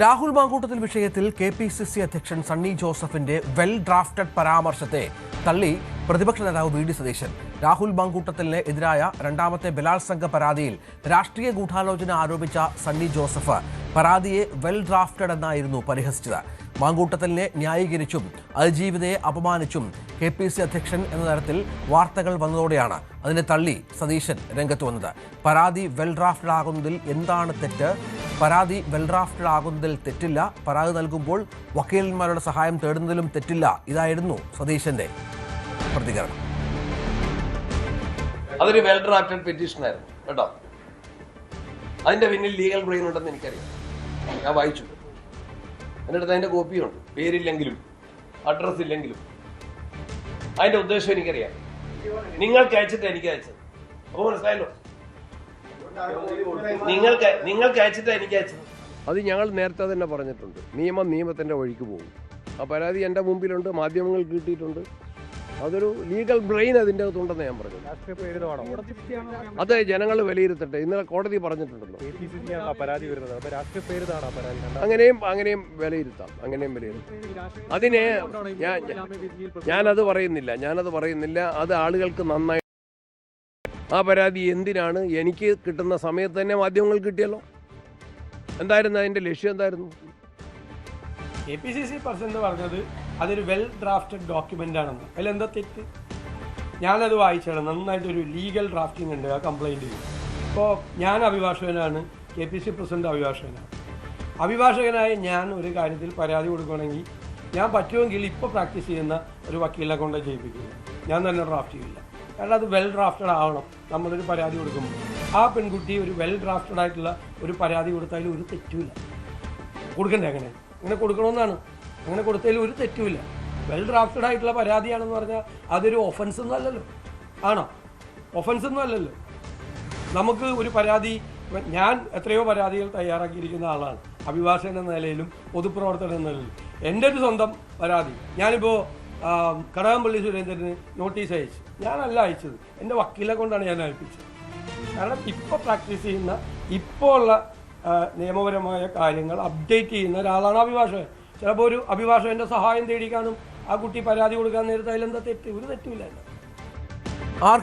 രാഹുൽ മാങ്കൂട്ടത്തിൽ വിഷയത്തിൽ KPCC അധ്യക്ഷൻ സണ്ണി ജോസഫിന്റെ വെൽ ഡ്രാഫ്റ്റഡ് പരാമർശത്തെ തള്ളി പ്രതിപക്ഷ നേതാവ് VD സതീശൻ. രാഹുൽ മാങ്കൂട്ടത്തിന് എതിരായ രണ്ടാമത്തെ ബലാത്സംഗ പരാതിയിൽ രാഷ്ട്രീയ ഗൂഢാലോചന ആരോപിച്ച സണ്ണി ജോസഫ് പരാതിയെ വെൽ ഡ്രാഫ്റ്റഡ് എന്നായിരുന്നു പരിഹസിച്ചത്. മാങ്കൂട്ടത്തിനെ ന്യായീകരിച്ചും അതിജീവിതയെ അപമാനിച്ചും KPCC അധ്യക്ഷൻ എന്ന തരത്തിൽ വാർത്തകൾ വന്നതോടെയാണ് അതിനെ തള്ളി സതീശൻ രംഗത്ത് വന്നത്. പരാതി വെൽ ഡ്രാഫ്റ്റഡ് ആകുന്നതിൽ എന്താണ് തെറ്റ്? പരാതി വെൽ ഡ്രാഫ്റ്റഡ് ആകുന്നതിൽ തെറ്റില്ല. പരാതി നൽകുമ്പോൾ വക്കീലന്മാരുടെ സഹായം തേടുന്നതിലും തെറ്റില്ല. ഇതായിരുന്നു സതീശന്റെ പ്രതികരണം. അതൊരു വെൽ ഡ്രാഫ്റ്റഡ് പെറ്റീഷൻ ആയിരുന്നു കേട്ടോ. അതിന്റെ പിന്നിൽ ലീഗൽ ബ്രെയിൻ ഉണ്ടെന്ന് എനിക്കറിയാം. ഞാൻ വായിച്ചു. എൻ്റെ അടുത്ത് അതിന്റെ കോപ്പിയുണ്ട്. പേരില്ലെങ്കിലും അഡ്രസ് ഇല്ലെങ്കിലും അതിന്റെ ഉദ്ദേശം എനിക്കറിയാം. നിങ്ങൾക്ക് അയച്ചിട്ട് എനിക്ക് അയച്ചത്. അപ്പോൾ മനസ്സിലായല്ലോ, നിങ്ങൾക്ക് അയച്ചിട്ട് എനിക്ക് അയച്ചത്. അത് ഞങ്ങൾ നേരത്തെ തന്നെ പറഞ്ഞിട്ടുണ്ട്. നിയമത്തിന്റെ വഴിക്ക് പോകും. ആ പരാതി എൻ്റെ മുമ്പിലുണ്ട്, മാധ്യമങ്ങൾ കിട്ടിയിട്ടുണ്ട്. അതൊരു ലീഗൽ ബ്രെയിൻ അതിൻ്റെ അകത്തുണ്ടെന്ന് ഞാൻ പറഞ്ഞു. അത് ജനങ്ങൾ വിലയിരുത്തട്ടെ. ഇന്നലെ കോടതി പറഞ്ഞിട്ടുണ്ടല്ലോ. അങ്ങനെയും വിലയിരുത്താം. അതിനെ ഞാനത് പറയുന്നില്ല. അത് ആളുകൾക്ക് നന്നായി. ആ പരാതി എന്തിനാണ്? എനിക്ക് കിട്ടുന്ന സമയത്ത് തന്നെ മാധ്യമങ്ങൾ കിട്ടിയല്ലോ. എന്തായിരുന്നു അതിൻ്റെ ലക്ഷ്യം? എന്തായിരുന്നു? KPCC പ്രസിഡന്റ് പറഞ്ഞത് അതൊരു വെൽ ഡ്രാഫ്റ്റഡ് ഡോക്യുമെന്റ് ആണെന്ന്. അതിലെന്താ തെറ്റ്? ഞാനത് വായിച്ചാണ്. നന്നായിട്ടൊരു ലീഗൽ ഡ്രാഫ്റ്റിംഗ് ഉണ്ട് ആ കംപ്ലൈൻറ്റിൽ. ഇപ്പോൾ ഞാൻ അഭിഭാഷകനാണ്, KPCC പ്രസിഡന്റ് അഭിഭാഷകനായ ഞാൻ ഒരു കാര്യത്തിൽ പരാതി കൊടുക്കുകയാണെങ്കിൽ ഞാൻ പറ്റുമെങ്കിൽ ഇപ്പോൾ പ്രാക്ടീസ് ചെയ്യുന്ന ഒരു വക്കീലിനെ കൊണ്ട് ചെയ്യിപ്പിക്കുന്നു. ഞാൻ തന്നെ ഡ്രാഫ്റ്റ് ചെയ്യില്ല. കാരണം അത് വെൽ ഡ്രാഫ്റ്റഡ് ആവണം. നമ്മളൊരു പരാതി കൊടുക്കുമ്പോൾ ആ പെൺകുട്ടി ഒരു വെൽ ഡ്രാഫ്റ്റഡ് ആയിട്ടുള്ള ഒരു പരാതി കൊടുത്താലും ഒരു തെറ്റുമില്ല. കൊടുക്കണ്ടേ? അങ്ങനെ കൊടുക്കണമെന്നാണ്. അങ്ങനെ കൊടുത്തതിൽ ഒരു തെറ്റുമില്ല. വെൽ ഡ്രാഫ്റ്റഡ് ആയിട്ടുള്ള പരാതിയാണെന്ന് പറഞ്ഞാൽ അതൊരു ഒഫൻസ് ഒന്നും അല്ലല്ലോ. ആണോ? ഒഫൻസ് ഒന്നും അല്ലല്ലോ. നമുക്ക് ഒരു പരാതി, ഞാൻ എത്രയോ പരാതികൾ തയ്യാറാക്കിയിരിക്കുന്ന ആളാണ്, അഭിഭാഷകൻ എന്ന നിലയിലും പൊതുപ്രവർത്തകൻ എന്ന നിലയിലും. എൻ്റെ ഒരു സ്വന്തം പരാതി ഞാനിപ്പോൾ കടകംപള്ളി സുരേന്ദ്രന് നോട്ടീസ് അയച്ചു. ഞാനല്ല അയച്ചത്, എൻ്റെ വക്കീലെ കൊണ്ടാണ് ഞാൻ അയപ്പിച്ചത്. കാരണം ഇപ്പോൾ പ്രാക്ടീസ് ചെയ്യുന്ന, ഇപ്പോൾ ഉള്ള നിയമപരമായ കാര്യങ്ങൾ അപ്ഡേറ്റ് ചെയ്യുന്ന ഒരാളാണ് അഭിഭാഷകൻ. ചിലപ്പോൾ ഒരു അഭിഭാഷകന്റെ സഹായം തേടിക്കാനും ആ കുട്ടി പരാതി കൊടുക്കാൻ നേരത്തെ അതിലെന്താ തെറ്റ്? ഒരു തെറ്റുമില്ല.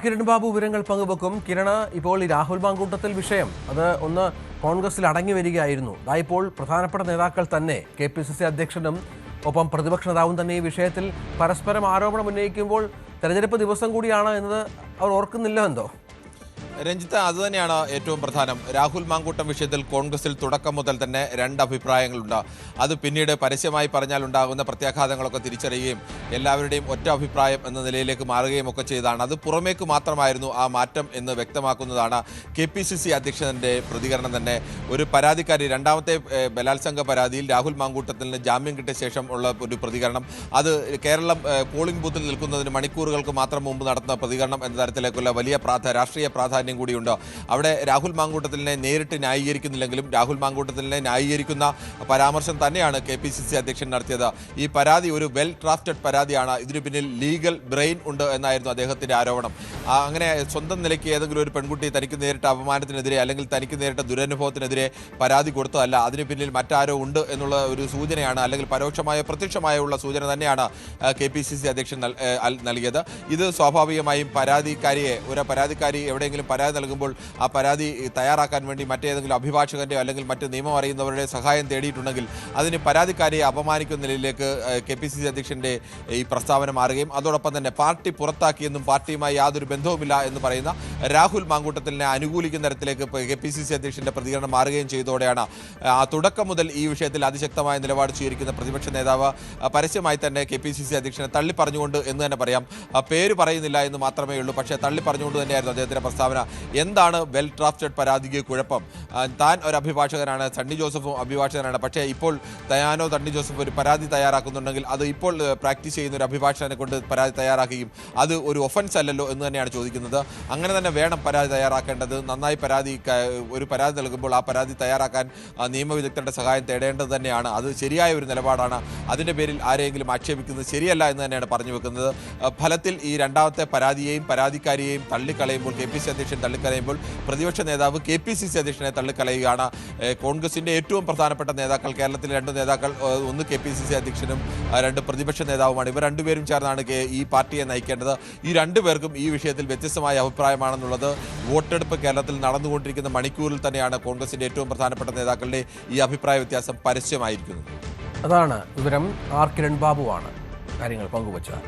കിരൺ ബാബു വിവരങ്ങൾ പങ്കുവെക്കും. കിരൺ, ഇപ്പോൾ ഈ രാഹുൽ മാങ്കൂട്ടത്തിൽ വിഷയം അത് ഒന്ന് കോൺഗ്രസിൽ അടങ്ങി വരികയായിരുന്നു. ഇപ്പോൾ പ്രധാനപ്പെട്ട നേതാക്കൾ തന്നെ KPCC അധ്യക്ഷനും ഒപ്പം പ്രതിപക്ഷ നേതാവും തന്നെ ഈ വിഷയത്തിൽ പരസ്പരം ആരോപണം ഉന്നയിക്കുമ്പോൾ തെരഞ്ഞെടുപ്പ് ദിവസം കൂടിയാണ് എന്നത് അവർ ഓർക്കുന്നില്ല എന്തോ? രഞ്ജിത്ത്, അതുതന്നെയാണ് ഏറ്റവും പ്രധാനം. രാഹുൽ മാങ്കൂട്ടം വിഷയത്തിൽ കോൺഗ്രസിൽ തുടക്കം മുതൽ തന്നെ രണ്ട് അഭിപ്രായങ്ങളുണ്ട്. അത് പിന്നീട് പരസ്യമായി പറഞ്ഞാൽ ഉണ്ടാകുന്ന പ്രത്യാഘാതങ്ങളൊക്കെ തിരിച്ചറിയുകയും എല്ലാവരുടെയും ഒറ്റ അഭിപ്രായം എന്ന നിലയിലേക്ക് മാറുകയും ഒക്കെ ചെയ്തതാണ്. അത് പുറമേക്ക് മാത്രമായിരുന്നു ആ മാറ്റം എന്ന് വ്യക്തമാക്കുന്നതാണ് KPCC അധ്യക്ഷന്റെ പ്രതികരണം തന്നെ. ഒരു പരാതിക്കാരി, രണ്ടാമത്തെ ബലാത്സംഗ പരാതിയിൽ രാഹുൽ മാങ്കൂട്ടത്തിന് ജാമ്യം കിട്ടിയ ശേഷം ഉള്ള ഒരു പ്രതികരണം, അത് കേരളം പോളിംഗ് ബൂത്തിൽ നിൽക്കുന്നതിന് മണിക്കൂറുകൾക്ക് മാത്രം മുമ്പ് നടത്തുന്ന പ്രതികരണം എന്ന തരത്തിലേക്കുള്ള വലിയ രാഷ്ട്രീയ പ്രാധാന്യം കൂടിയുണ്ട്. അവിടെ രാഹുൽ മാങ്കൂട്ടത്തിനെ നേരിട്ട് ന്യായീകരിക്കുന്നില്ലെങ്കിലും രാഹുൽ മാങ്കൂട്ടത്തിനെ ന്യായീകരിക്കുന്ന പരാമർശം തന്നെയാണ് KPCC അധ്യക്ഷൻ നടത്തിയത്. ഈ പരാതി ഒരു വെൽ ഡ്രാഫ്റ്റഡ് പരാതിയാണ്, ഇതിനു പിന്നിൽ ലീഗൽ ബ്രെയിൻ ഉണ്ട് എന്നായിരുന്നു അദ്ദേഹത്തിന്റെ ആരോപണം. അങ്ങനെ സ്വന്തം നിലയ്ക്ക് ഏതെങ്കിലും ഒരു പെൺകുട്ടി തനിക്ക് നേരിട്ട അപമാനത്തിനെതിരെ അല്ലെങ്കിൽ തനിക്ക് നേരിട്ട ദുരനുഭവത്തിനെതിരെ പരാതി കൊടുത്തതല്ല, അതിനു പിന്നിൽ മറ്റാരോ ഉണ്ട് എന്നുള്ള ഒരു സൂചനയാണ്, അല്ലെങ്കിൽ പരോക്ഷമായോ പ്രത്യക്ഷമായോ ഉള്ള സൂചന തന്നെയാണ് KPCC അധ്യക്ഷൻ നൽകിയത്. ഇത് സ്വാഭാവികമായും ഒരു പരാതിക്കാരി എവിടെയെങ്കിലും പരാതി നൽകുമ്പോൾ ആ പരാതി തയ്യാറാക്കാൻ വേണ്ടി മറ്റേതെങ്കിലും അഭിഭാഷകന്റെയോ അല്ലെങ്കിൽ മറ്റ് നിയമം അറിയുന്നവരുടെ സഹായം തേടിയിട്ടുണ്ടെങ്കിൽ അതിന് പരാതിക്കാരിയെ അപമാനിക്കുന്ന നിലയിലേക്ക് KPCC അധ്യക്ഷന്റെ ഈ പ്രസ്താവന മാറുകയും അതോടൊപ്പം തന്നെ പാർട്ടി പുറത്താക്കിയെന്നും പാർട്ടിയുമായി യാതൊരു ബന്ധവുമില്ല എന്ന് പറയുന്ന രാഹുൽ മാങ്കൂട്ടത്തിനെ അനുകൂലിക്കുന്ന തരത്തിലേക്ക് KPCC അധ്യക്ഷന്റെ പ്രതികരണം മാറുകയും ചെയ്തതോടെയാണ് തുടക്കം മുതൽ ഈ വിഷയത്തിൽ അതിശക്തമായ നിലപാട് സ്വീകരിക്കുന്ന പ്രതിപക്ഷ നേതാവ് പരസ്യമായി തന്നെ KPCC അധ്യക്ഷനെ തള്ളി പറഞ്ഞുകൊണ്ട് എന്ന് തന്നെ പറയാം. പേര് പറയുന്നില്ല എന്ന് മാത്രമേ ഉള്ളൂ, പക്ഷേ തള്ളി പറഞ്ഞുകൊണ്ട് തന്നെയായിരുന്നു അദ്ദേഹത്തിന്റെ പ്രസ്താവന. എന്താണ് വെൽ ഡ്രാഫ്റ്റഡ് പരാതിക്ക് കുഴപ്പം? താൻ ഒരു അഭിഭാഷകനാണ്, സണ്ണി ജോസഫും അഭിഭാഷകനാണ്. പക്ഷേ ഇപ്പോൾ തയാനോ സണ്ണി ജോസഫ് ഒരു പരാതി തയ്യാറാക്കുന്നുണ്ടെങ്കിൽ അത് ഇപ്പോൾ പ്രാക്ടീസ് ചെയ്യുന്ന ഒരു അഭിഭാഷകനെ കൊണ്ട് പരാതി തയ്യാറാക്കുകയും അത് ഒരു ഒഫൻസ് അല്ലല്ലോ എന്ന് തന്നെയാണ് തന്നെയാണ് ചോദിക്കുന്നത്. അങ്ങനെ തന്നെ വേണം പരാതി തയ്യാറാക്കേണ്ടത്. നന്നായി ഒരു പരാതി നൽകുമ്പോൾ ആ പരാതി തയ്യാറാക്കാൻ നിയമവിദഗ്ധരുടെ സഹായം തേടേണ്ടത് തന്നെയാണ്. അത് ശരിയായ ഒരു നിലപാടാണ്. അതിൻ്റെ പേരിൽ ആരെങ്കിലും ആക്ഷേപിക്കുന്നത് ശരിയല്ല എന്ന് തന്നെയാണ് പറഞ്ഞു വെക്കുന്നത്. ഫലത്തിൽ ഈ രണ്ടാമത്തെ പരാതിയെയും പരാതിക്കാരിയെയും തള്ളിക്കളയുമ്പോൾ, KPCC അധ്യക്ഷൻ തള്ളിക്കളയുമ്പോൾ, പ്രതിപക്ഷ നേതാവ് KPCC അധ്യക്ഷനെ തള്ളിക്കളയുകയാണ്. കോൺഗ്രസിൻ്റെ ഏറ്റവും പ്രധാനപ്പെട്ട നേതാക്കൾ, കേരളത്തിലെ 2 നേതാക്കൾ, ഒന്ന് KPCC അധ്യക്ഷനും 2 പ്രതിപക്ഷ നേതാവുമാണ്. ഇവർ രണ്ടുപേരും ചേർന്നാണ് ഈ പാർട്ടിയെ നയിക്കേണ്ടത്. ഈ 2 പേർക്കും ഈ വിഷയത്തിൽ വ്യത്യസ്തമായ അഭിപ്രായമാണെന്നുള്ളത് വോട്ടെടുപ്പ് കേരളത്തിൽ നടന്നുകൊണ്ടിരിക്കുന്ന മണിക്കൂറിൽ തന്നെയാണ് കോൺഗ്രസിൻ്റെ ഏറ്റവും പ്രധാനപ്പെട്ട നേതാക്കളുടെ ഈ അഭിപ്രായ വ്യത്യാസം പരസ്യമായിരിക്കുന്നത്. അതാണ് വിവരം. ആർ കിരൺ ബാബുവാണ് കാര്യങ്ങൾ പങ്കുവച്ചത്.